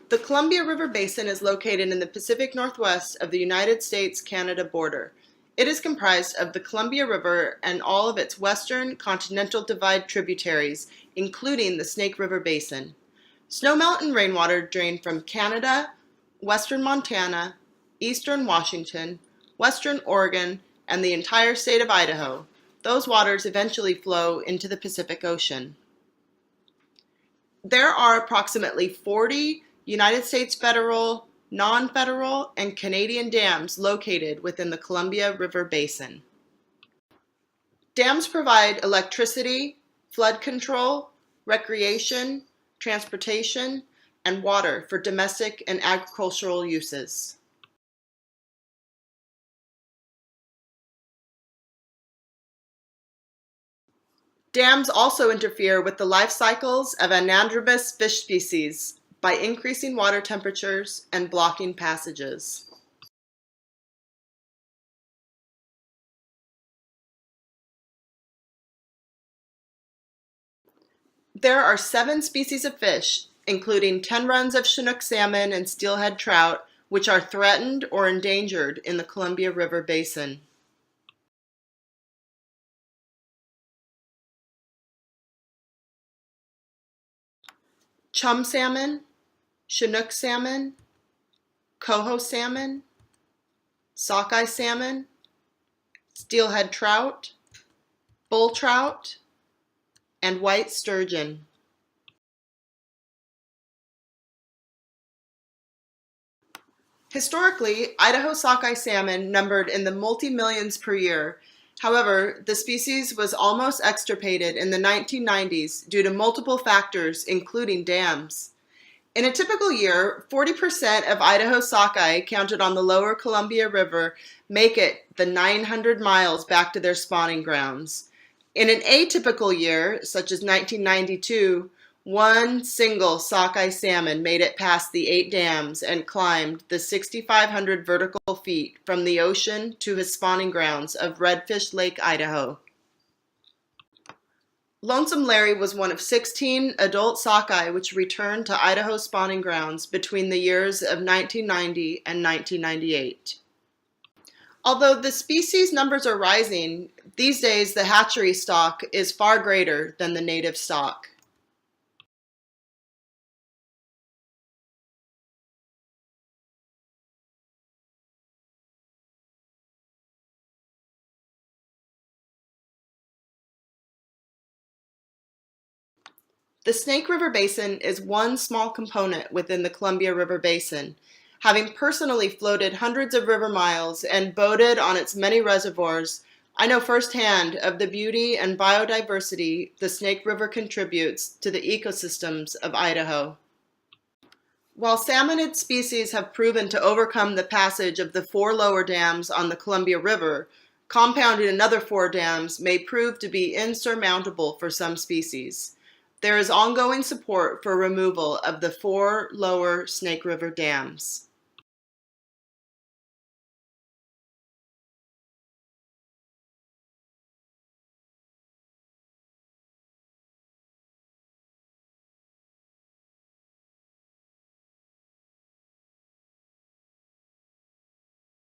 The Columbia River Basin is located in the Pacific Northwest of the United States-Canada border. It is comprised of the Columbia River and all of its western Continental Divide tributaries, including the Snake River Basin. Snowmelt and rainwater drain from Canada, western Montana, eastern Washington, western Oregon, and the entire state of Idaho. Those waters eventually flow into the Pacific Ocean. There are approximately 40 United States federal, non-federal, and Canadian dams located within the Columbia River Basin. Dams provide electricity, flood control, recreation, transportation, and water for domestic and agricultural uses. Dams also interfere with the life cycles of anadromous fish species by increasing water temperatures and blocking passages. There are 7 species of fish, including 10 runs of Chinook salmon and steelhead trout, which are threatened or endangered in the Columbia River Basin. Chum salmon, Chinook salmon, coho salmon, sockeye salmon, steelhead trout, bull trout, and white sturgeon. Historically, Idaho sockeye salmon numbered in the multi-millions per year. However, the species was almost extirpated in the 1990s due to multiple factors, including dams. In a typical year, 40% of Idaho sockeye counted on the lower Columbia River make it the 900 miles back to their spawning grounds. In an atypical year, such as 1992, one single sockeye salmon made it past the 8 dams and climbed the 6,500 vertical feet from the ocean to his spawning grounds of Redfish Lake, Idaho. Lonesome Larry was one of 16 adult sockeye which returned to Idaho spawning grounds between the years of 1990 and 1998. Although the species numbers are rising, these days the hatchery stock is far greater than the native stock. The Snake River Basin is one small component within the Columbia River Basin. Having personally floated hundreds of river miles and boated on its many reservoirs, I know firsthand of the beauty and biodiversity the Snake River contributes to the ecosystems of Idaho. While salmonid species have proven to overcome the passage of the 4 lower dams on the Columbia River, compounding another 4 dams may prove to be insurmountable for some species. There is ongoing support for removal of the 4 lower Snake River dams.